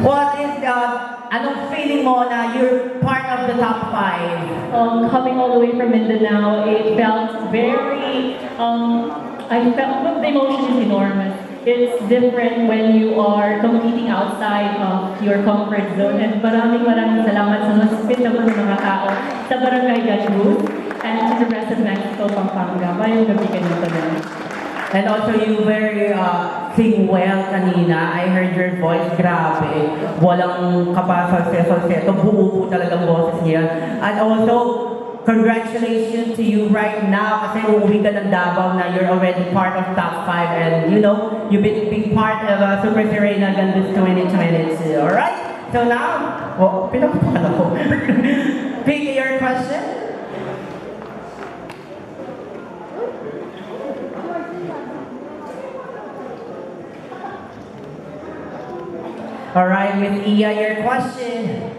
What is anong feeling mo na you're part of the top 5? Coming all the way from Mindanao, it felt very, I felt the emotion is enormous. It's different when you are competing outside of your comfort zone. And maraming salamat sa hospitable na mga tao sa Barangay Gandus and to the rest of Mexico, Pampanga. Mayong gabi ka nito na. And also, you very sing well kanina. I heard your voice, grabe. Walang kapasal-sesal-seto. Buo po talagang boses niya. And also, congratulations to you right now kasi uuwi ka ng Davao na you're already part of top 5 and you know, you've been being part of Super Sireyna Gandus 2022. Alright? So now, pinapapakan ako. Pick your question. Alright, Miss Iya, your question.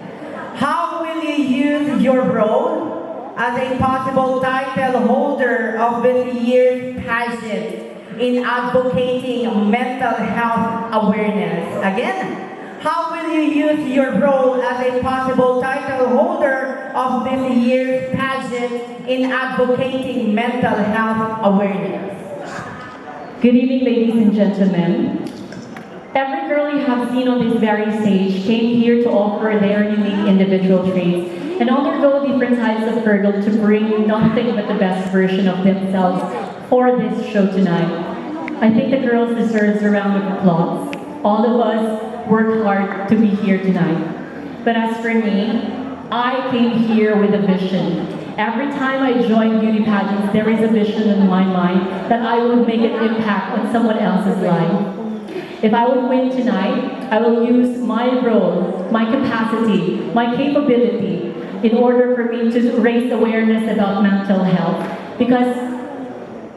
How will you use your role as a possible title holder of this year's pageant in advocating mental health awareness? Again, how will you use your role as a possible title holder of this year's pageant in advocating mental health awareness? Good evening, ladies and gentlemen. Every girl you have seen on this very stage came here to offer their unique individual traits and undergo different types of hurdles to bring nothing but the best version of themselves for this show tonight. I think the girls deserve a round of applause. All of us worked hard to be here tonight. But as for me, I came here with a vision. Every time I join beauty pageants, there is a vision in my mind that I would make an impact on someone else's life. If I would win tonight, I will use my role, my capacity, my capability in order for me to raise awareness about mental health. Because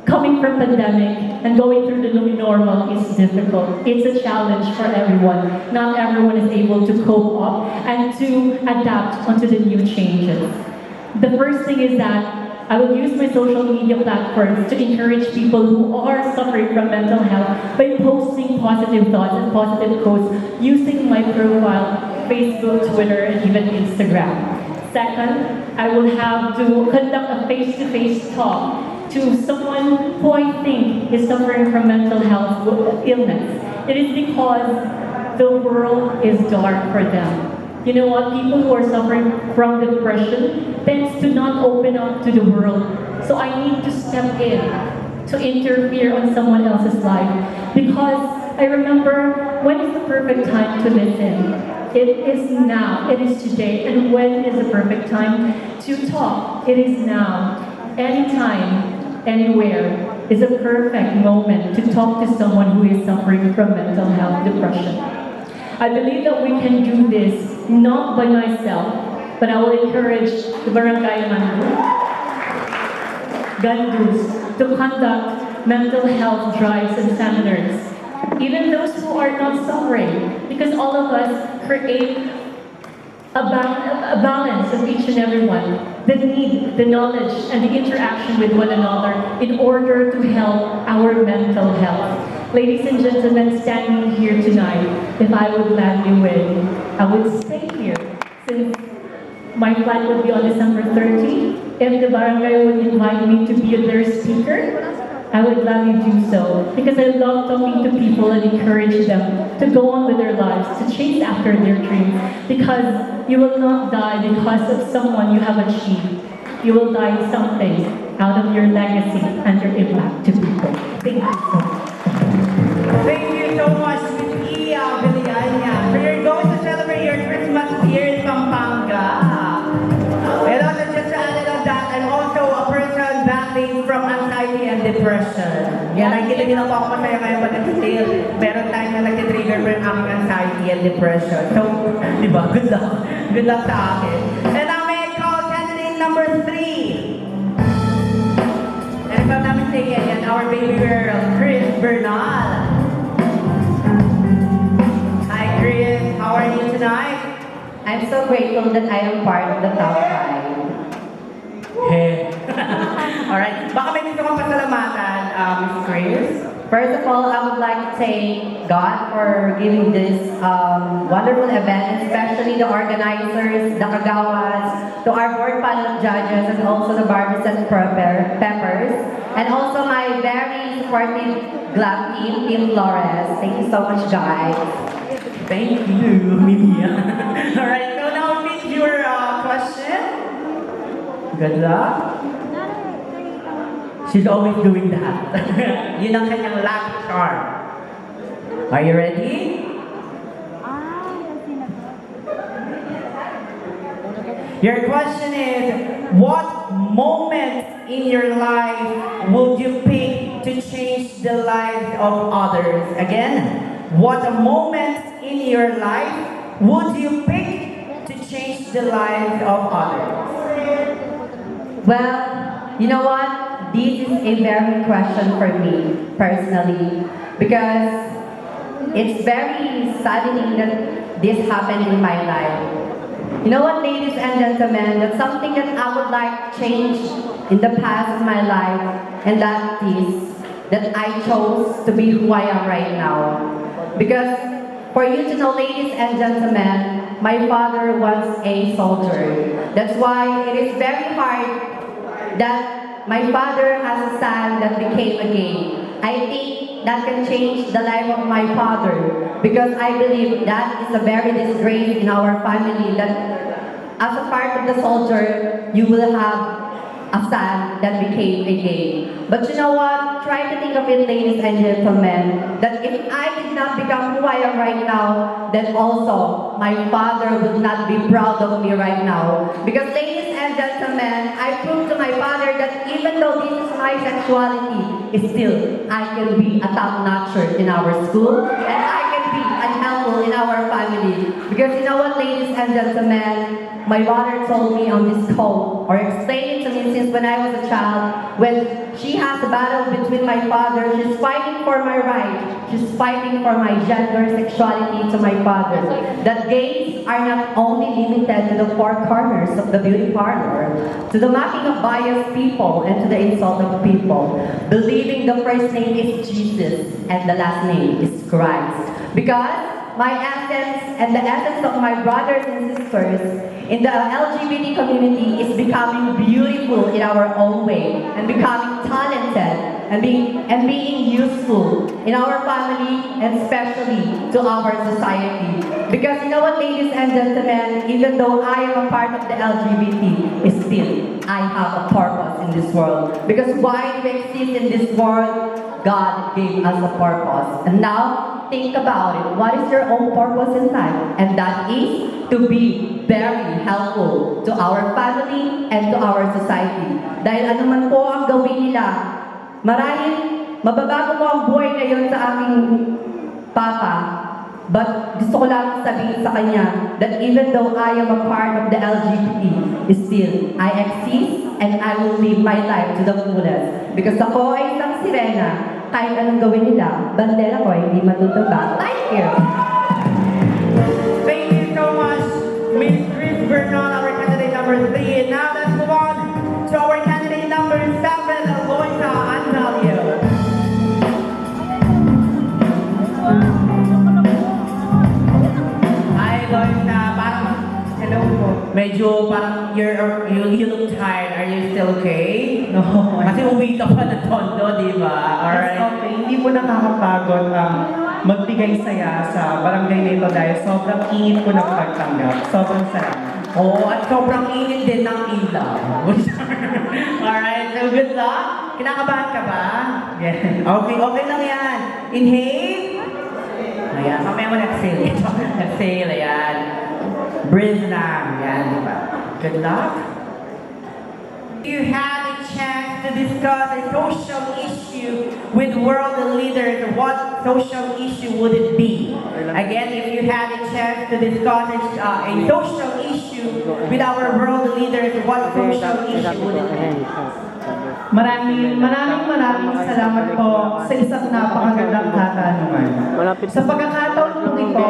coming from pandemic and going through the new normal is difficult. It's a challenge for everyone. Not everyone is able to cope up and to adapt onto the new changes. The first thing is that I will use my social media platforms to encourage people who are suffering from mental health by posting positive thoughts and positive quotes using my profile, Facebook, Twitter, and even Instagram. Second, I will have to conduct a face-to-face talk to someone who I think is suffering from mental health illness. It is because the world is dark for them. You know what? People who are suffering from depression tends to not open up to the world. So I need to step in to interfere on someone else's life because I remember when is the perfect time to listen? It is now. It is today. And when is the perfect time to talk? It is now. Anytime, anywhere is a perfect moment to talk to someone who is suffering from mental health depression. I believe that we can do this not by myself, but I will encourage the Barangay Gandus to conduct mental health drives and seminars. Even those who are not suffering, because all of us create a balance of each and every one, the need, the knowledge, and the interaction with one another in order to help our mental health. Ladies and gentlemen, standing here tonight, if I would gladly win, I would stay here since my flight would be on December 30. If the barangay would invite me to be their speaker, I would gladly do so because I love talking to people and encourage them to go on with their lives, to chase after their dreams because you will not die because of someone you have achieved. You will die something out of your legacy and your impact to people. Thank you so much. Thank you so much, Miss Iya Villania. So you're going to celebrate your Christmas here in Pampanga. And also just added on that, I'm also a person battling from anxiety and depression. Yan, nakikita niyo na po ako masaya ngayon pag-detail. Meron time na nag-trigger for yung aking anxiety and depression. So, di ba? Good luck. Good luck sa akin. And now may I call candidate number 3. And if I'm not mistaken, yan, our baby girl, Chris Bernal. Hi, Chris. How are you tonight? I'm so grateful that I am part of the top 5. Hey. Alright. Baka may gusto kong pasalamatan, Miss Chris. First of all, I would like to thank God for giving this wonderful event, especially the organizers, the kagawas, to our board panel of judges, and also the BarbiesAndPeppers, and also my very supportive glam team, Team Flores. Thank you so much, guys. Thank you, Mimia. Alright, so now read your question. Good luck. She's always doing that. Yun ang kanyang lucky charm. Are you ready? Your question is, what moment in your life would you pick to change the lives of others? Again, what moment in your life would you pick to change the lives of others? Well, you know what? This is a very question for me, personally, because it's very saddening that this happened in my life. You know what, ladies and gentlemen, that's something that I would like to change in the past of my life, and that is that I chose to be who I am right now. Because for you to know, ladies and gentlemen, my father was a soldier. That's why it is very hard that my father has a son that became a gay. I think that can change the life of my father, because I believe that is a very disgrace in our family, that as a part of the soldier, you will have a son that became a gay. But you know what? Try to think of it, ladies and gentlemen, that if I did not become who I am right now, then also my father would not be proud of me right now. Because ladies and gentlemen, I proved to my father that even though this is my sexuality, still I can be a top-notcher in our school, and I can be unhelpful in our family. Because you know what, ladies and gentlemen, my mother told me on this call, or explained it to me since when I was a child, when she has a battle between my father, she's fighting for my right, she's fighting for my gender sexuality to my father. That gays are not only limited to the four corners of the beauty parlor, to the mocking of biased people and to the insult of people, believing the first name is Jesus and the last name is Christ. Because my essence and the essence of my brothers and sisters in the LGBT community is becoming beautiful in our own way, and becoming talented, and being useful in our family, and especially to our society. Because you know what, ladies and gentlemen, even though I am a part of the LGBT, still I have a purpose in this world. Because why do we exist in this world? God gave us a purpose. And now, think about it. What is your own purpose in life? And that is to be very helpful to our family and to our society. Dahil anuman po ang gawin nila, marahil mababago mo ang buhay ngayon sa aking papa. But gusto ko lang sabihin sa kanya that even though I am a part of the LGBT, still I exist and I will live my life to the fullest. Because ako ay isang Sireyna, kahit anong gawin nila, bandera ko ay hindi matutubag. Thank you! Thank you so much, Miss Chris Bernal, our candidate number 3. And now let's move on to our candidate number 7, Loisa Antalio. Hi, Loisa. Parang, hello po. Medyo parang you look tired. Are you still okay? No. Kasi uwi ka pa ng Tondo, di ba? Alright. It's okay. Hindi po nakakapagod magbigay saya sa barangay na ito dahil sobrang init po ng pagtanggap. Sobrang salamat. Oo, at sobrang init din ng ilaw. Alright, so good luck. Kinakabahan ka ba? Yeah. Okay, okay lang yan. Inhale. Ayan, mamaya mo exhale. Exhale, ayan. Breathe na. Ayan, di ba? Good luck. You had a chance to discuss a social issue with world leaders. What social issue would it be? Again, if you had a chance to discuss a social issue with our world leaders, what social issue would it be? Maraming salamat po sa isang napakagandang katanungan. Sa pagkakataon po ito,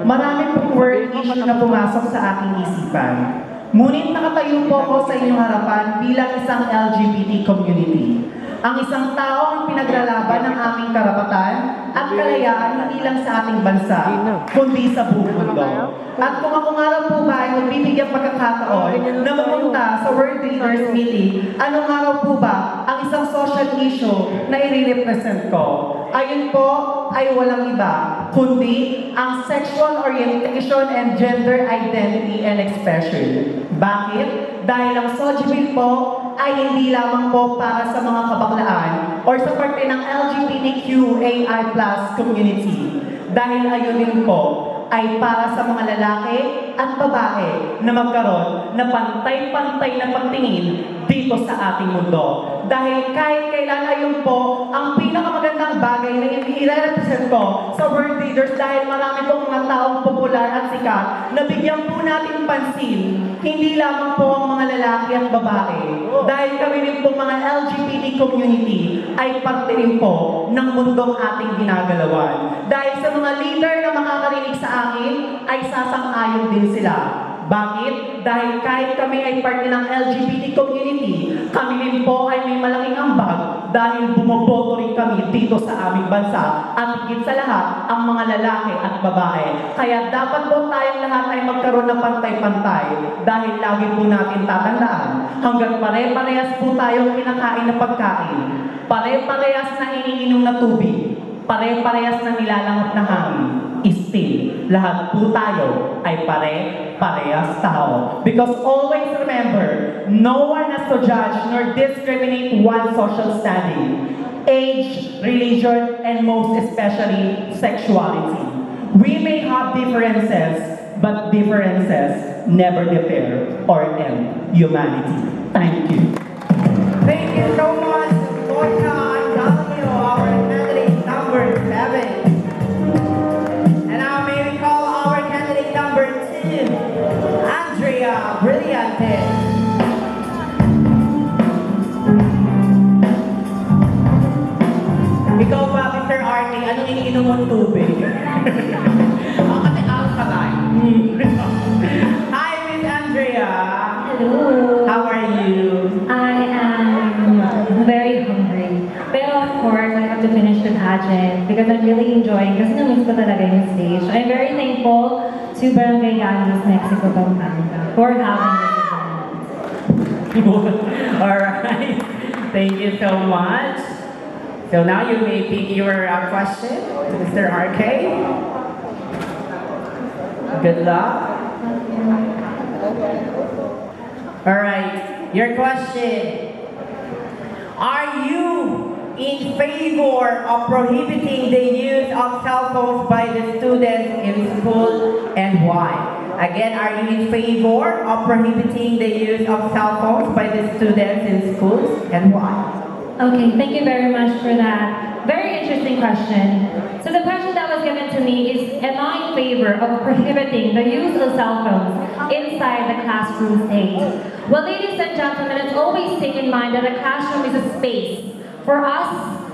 marami pong world issue na pumasok sa aking isipan. Ngunit nakatayo po ako sa inyong harapan bilang isang LGBT community. Ang isang tao ang pinaglalaban ng aming karapatan at kalayaan hindi lang sa ating bansa, kundi sa buong mundo. At kung ako nga lang po ba ay magbibigyang pagkakataon na pumunta sa World Leaders Meeting, anong araw po ba ang isang social issue na i-represent ko? Ayun po ay walang iba, kundi ang sexual orientation and gender identity and expression. Bakit? Dahil ang SOGBIL po ay hindi lamang po para sa mga kabaklaan or sa parte ng LGBTQAI+ community. Dahil ayun din po ay para sa mga lalaki at babae na magkaroon na pantay-pantay na pagtingin dito sa ating mundo. Dahil kahit kailan ayun po ang pinakamagandang bagay na i-represent ko sa World Leaders dahil marami pong mga taong popular at sikat na bigyan po natin pansin, hindi lamang po ang mga lalaki at babae. Dahil kami rin po mga LGBT community ay parte rin po ng mundong ating ginagalawan. Dahil sa mga leader na makakarinig sa akin, ay sasang-ayon din sila. Bakit? Dahil kahit kami ay parte ng LGBT community, kami rin po ay may malaking ambag dahil bumoboto rin kami dito sa aming bansa at higit sa lahat ang mga lalaki at babae. Kaya dapat po tayong lahat ay magkaroon ng pantay-pantay dahil lagi po natin tatandaan hanggang pare-parehas po tayong kinakain na pagkain, pare-parehas na iniinom na tubig, pare-parehas na nilalangat na hangin. Still, lahat po tayo ay pare-parehas tao. Because always remember, no one has to judge nor discriminate one's social standing, age, religion, and most especially sexuality. We may have differences, but differences never deter or end humanity. Thank you. Thank you so much, Monica and Daniel, our candidate number 7. And now may we call our candidate number 2, Andrea Brillante. Ikaw ba, Mr. Arnie, anong iniinom mong tubig? Ako kasi alkaline. Hi, Miss Andrea. Hello. How are you? I am very hungry. Pero of course, I have to finish the pageant because I'm really enjoying kasi na-miss ko talaga yung stage. I'm very thankful to Barangay Gandus, Mexico, Pampanga for having this event. Alright. Thank you so much. So now you may pick your question to Mr. RK. Good luck. Alright, your question. Are you in favor of prohibiting the use of cell phones by the students in school and why? Again, are you in favor of prohibiting the use of cell phones by the students in schools and why? Okay, thank you very much for that. Very interesting question. So the question that was given to me is, am I in favor of prohibiting the use of cell phones inside the classroom state? Well, ladies and gentlemen, let's always take in mind that a classroom is a space for us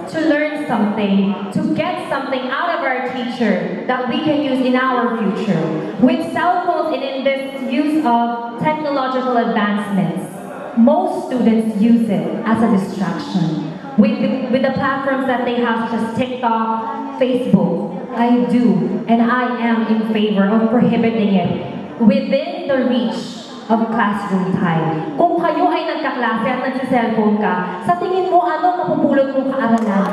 to learn something, to get something out of our teacher that we can use in our future. With cell phones and in this use of technological advancements, most students use it as a distraction. With the platforms that they have, such as TikTok, Facebook, I do, and I am in favor of prohibiting it within the reach of classroom time. Kung kayo ay nagkaklase at nagsiselfone ka, sa tingin mo ano mapupulot mong kaaralan?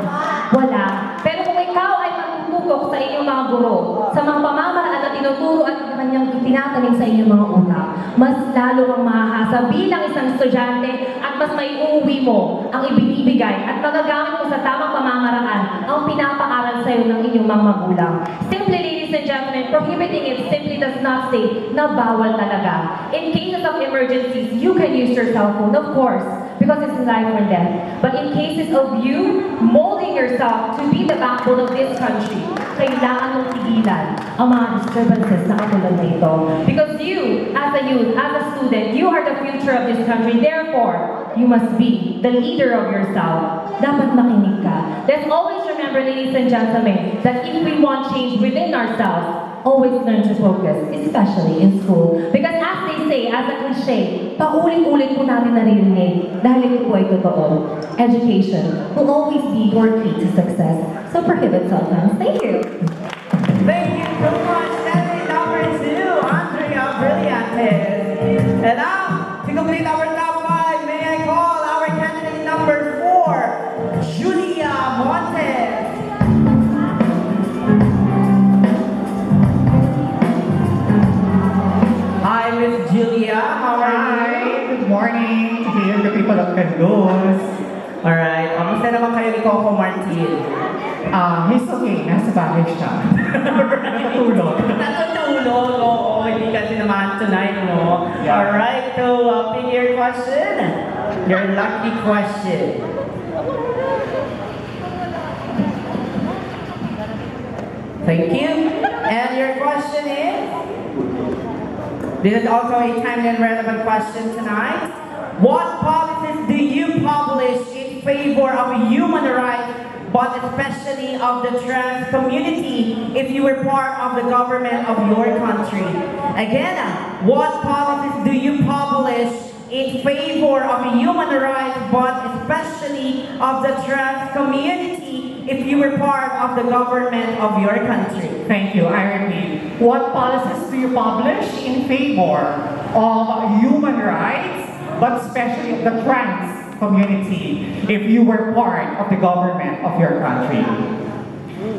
Wala. Pero kung ikaw ay magtututok sa inyong mga guro, sa mga pamamaraan na tinuturo at kanyang itinatanim sa inyong mga utak, mas lalo kang mahahasa bilang isang estudyante at mas may uuwi mo ang ibinibigay at magagamit mo sa tamang pamamaraan ang pinapaaral sa iyo ng inyong mga magulang. Simply, ladies and gentlemen, prohibiting it simply does not say na bawal talaga. In cases of emergencies, you can use your cell phone, of course, because it's life or death. But in cases of you molding yourself to be the backbone of this country, kailangan mong tigilan ang mga disturbances na katulad na ito. Because you, as a youth, as a student, you are the future of this country. Therefore, you must be the leader of yourself. Dapat makinig ka. Let's always remember, ladies and gentlemen, that if we want change within ourselves, always learn to focus, especially in school. Because as they say, as a cliche, paulit-ulit po namin naririnig dahil ito po ay totoo. Education will always be your key to success. So prohibit self-harm. Thank you. Thank you so much, candidate number 2, Andrea Brillantes. And now, to complete our top 5, may I call our candidate number 4, Julia Montes. Hi, Miss Julia. How are Hi, you? good morning to the people of Gandus. Alright, kamusta naman kayo ni Coco Martin? He's okay, nasa bahay siya. Natutulog. Natutulog, oo, hindi kasi naman tonight, no? Yeah. Alright, so pick your question. Your lucky question. Thank you. And your question is? This is also a timely and relevant question tonight. What policies do you publish in favor of human rights, but especially of the trans community, if you were part of the government of your country? Again, what policies do you publish in favor of human rights, but especially of the trans community, if you were part of the government of your country? Thank you. I repeat. What policies do you publish in favor of human rights, but especially of the trans community, if you were part of the government of your country?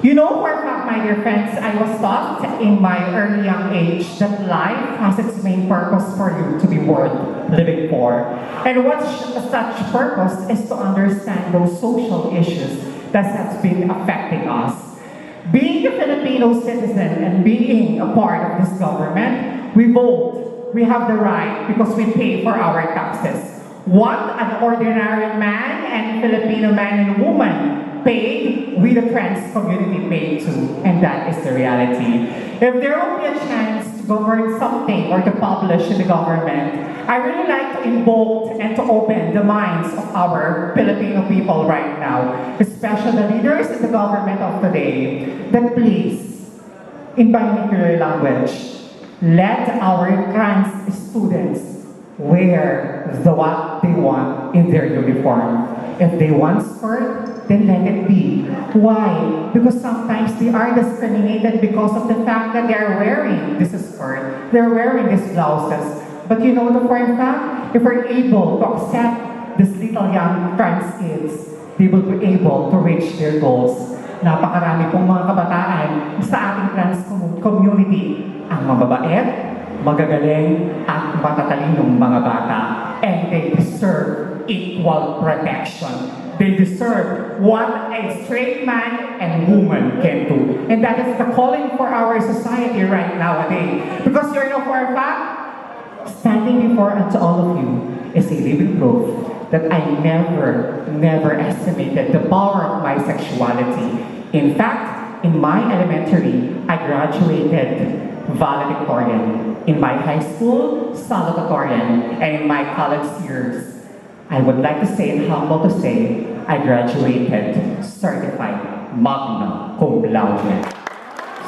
You know, for a fact, my dear friends, I was taught in my early young age that life has its main purpose for you to be worth living for. And what such purpose is to understand those social issues that has been affecting us. Being a Filipino citizen and being a part of this government, we vote. We have the right because we pay for our taxes. What an ordinary man and Filipino man and woman paid, we the trans community paid too, and that is the reality. If there will be a chance to govern something or to publish in the government, I really like to invoke and to open the minds of our Filipino people right now, especially the leaders in the government of today, that please, in vernacular language, let our trans students wear what they want in their uniform. If they want skirt, then let it be. Why? Because sometimes they are discriminated because of the fact that they are wearing this skirt, they're wearing these blouses. But you know the for a fact, if we're able to accept these little young trans kids, they will be able to reach their goals. Napakarami pong mga kabataan sa ating trans community ang mababait, magagaling, at matatalinong mga bata. And they deserve equal protection. They deserve what a straight man and woman can do. And that is the calling for our society right nowadays. Because you know for a fact, standing before unto all of you is a living proof that I never estimated the power of my sexuality. In fact, in my elementary, I graduated valedictorian. In my high school, salutatorian. And in my college years, I would like to say and humble to say, I graduated certified magna cum laude.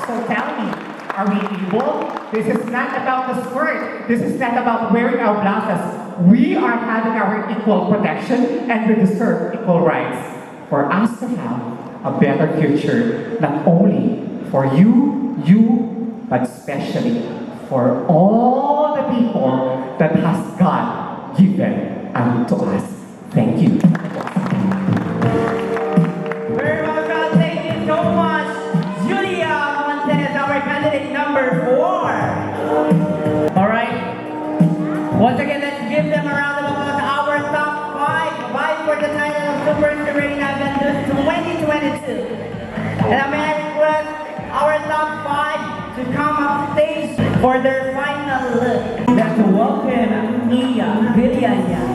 So tell me, are we able? This is not about the skirt. This is not about wearing our blouses. We are having our equal protection and we deserve equal rights for us to have a better future, not only for you, but especially for all the people that has God given unto us. Thank you. Very well done. Thank you so much, Julia Montes, our candidate number 4. All right. Once again, let's give them a round of applause. Our top 5 vie for the title of Super Sireyna Gandus 2022. And may I request our top 5 to come up stage for their final look. Let's welcome Nia Villania.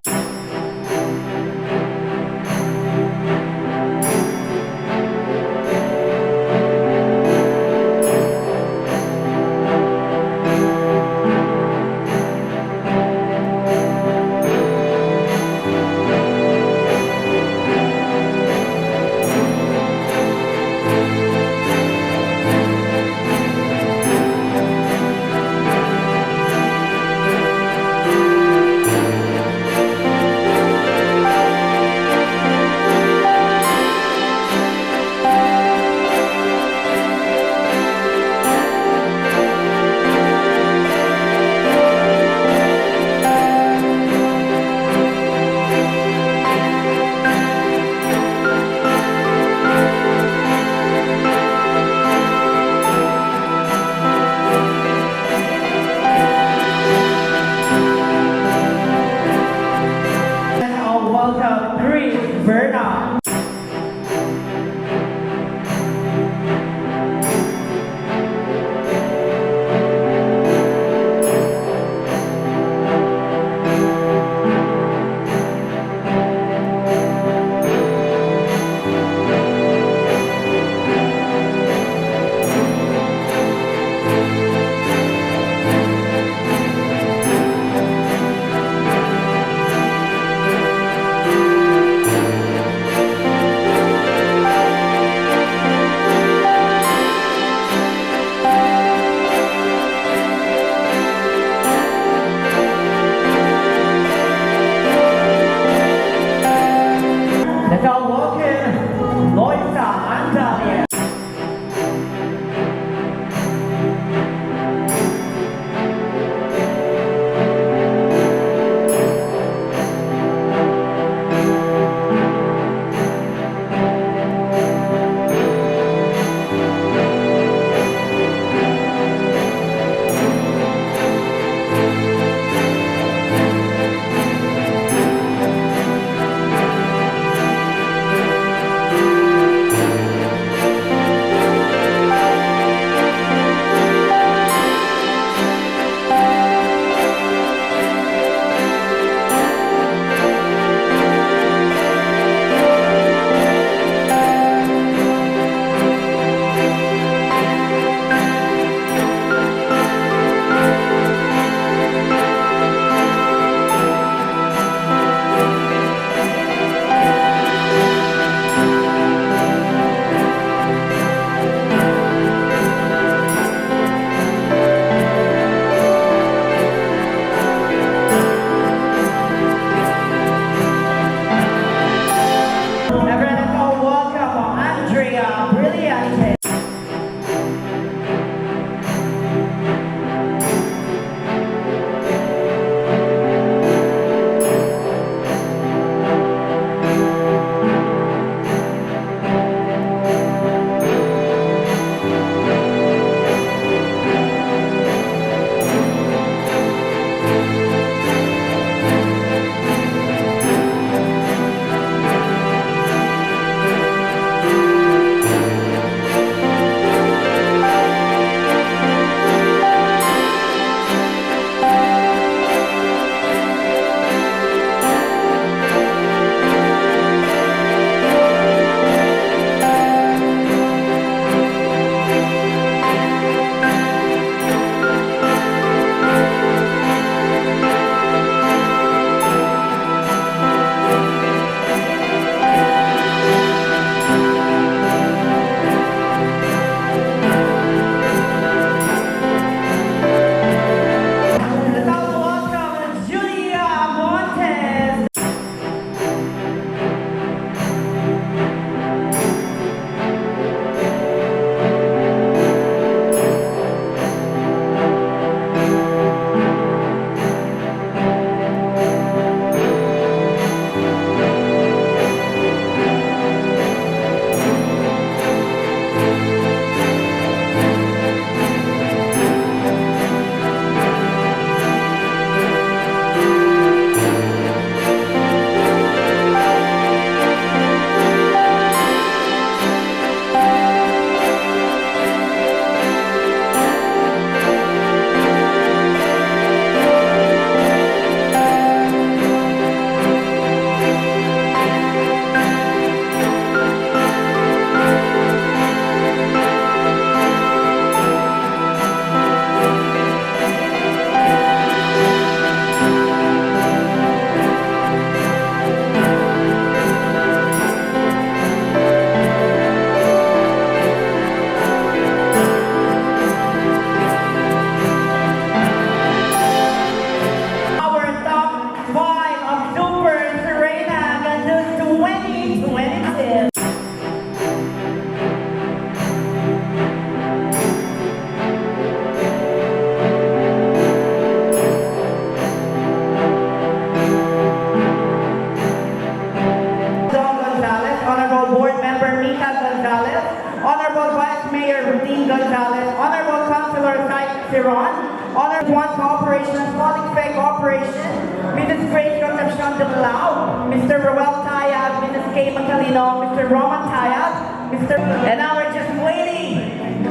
Siron. Honor 1 Cooperation, Athletic Fair Cooperation, Mrs. Grace Concepcion de Malao, Mr. Roel Tayag, Mrs. Kay Macalino, Mr. Roman Tayag, And now we're just waiting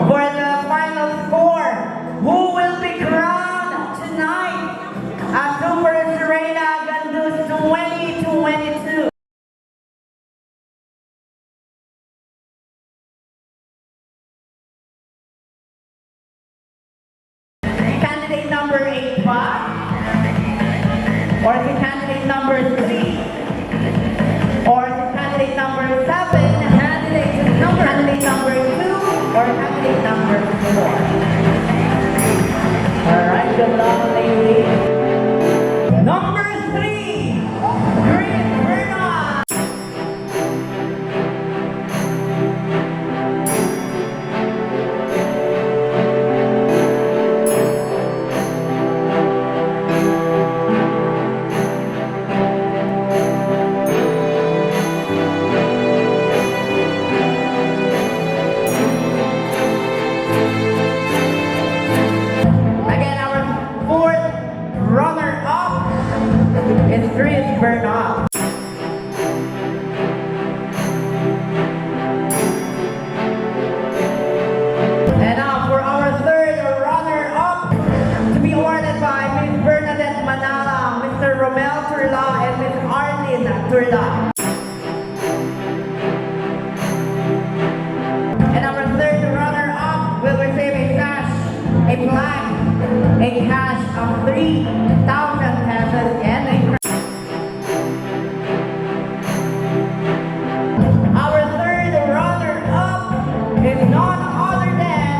for the final score. Who will be crowned tonight as Super Sireyna Gandus 2022? Candidate number 8 pa? Or is it candidate number 3? Or is it candidate number 7? Candidate number 2? Or candidate number 4? Alright, good luck, ladies. Number 3, Green Vernon. Again, our fourth runner-up is Green Vernon. And now for our third runner-up, to be awarded by Ms. Bernadette Manala, Mr. Romel Turla, and Ms. Arlene Turla. And our third runner-up will receive a cash, a plaque, a cash of 3,000 pesos, and a Our third runner-up is none other than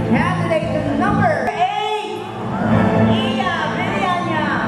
candidate number 8, Iya Villania.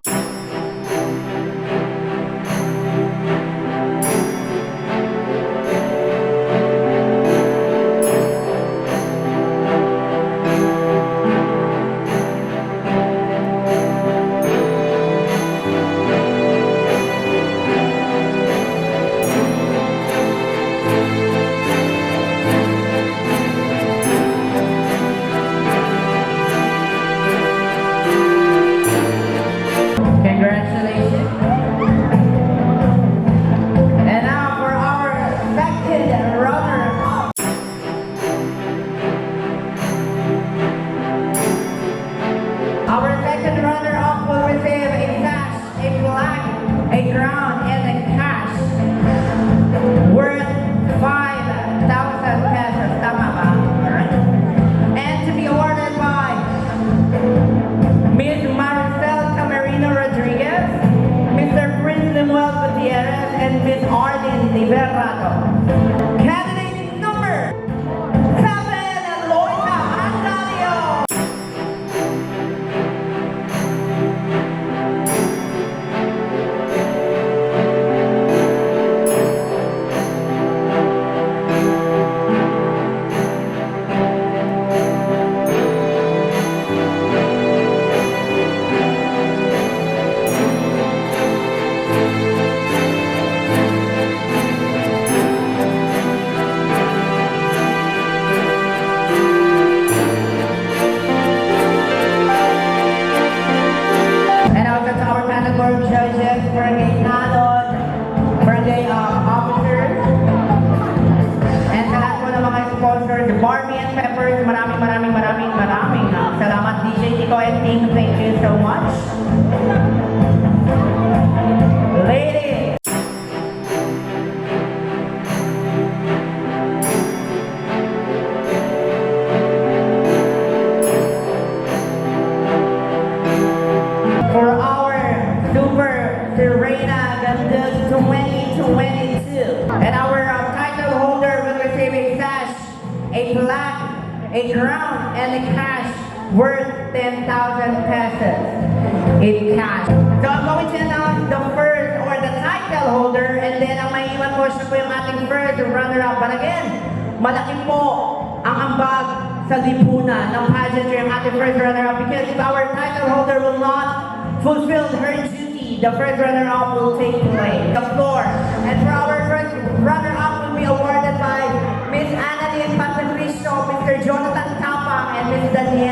Congratulations. And now for our second runner-up. Our second runner-up will receive a cash, a plaque, a crown, and a cash worth 5,000 pesos. Tama ba? Alright. And to be awarded by Ms. Maricel Camarino Rodriguez, Mr. Prince Noel Gutierrez, and Ms. Arlene Liberato. Candidate number 7, Loisa Andalio. And now to our category judges, barangay tanod, barangay officers, and sa lahat po ng mga sponsors, BarbiesAndPeppers, maraming salamat DJ Tico and team, thank you so much. Ladies, for our Super Sireyna Gandus 2022. And our title holder will receive a sash, a plaque, a crown, and a cash worth 10,000 pesos in cash. So I'm going to announce the first or the title holder, and then ang maiiwan po siya po yung ating first runner-up. But again, malaki po ang ambag sa lipunan ng pageantry ang ating first runner-up, because if our title holder will not fulfill her duty, the first runner-up will take place. The floor. And for our first runner-up will be awarded by Miss Annalyn Patricio, Mr. Jonathan Tapang, and Miss Danielle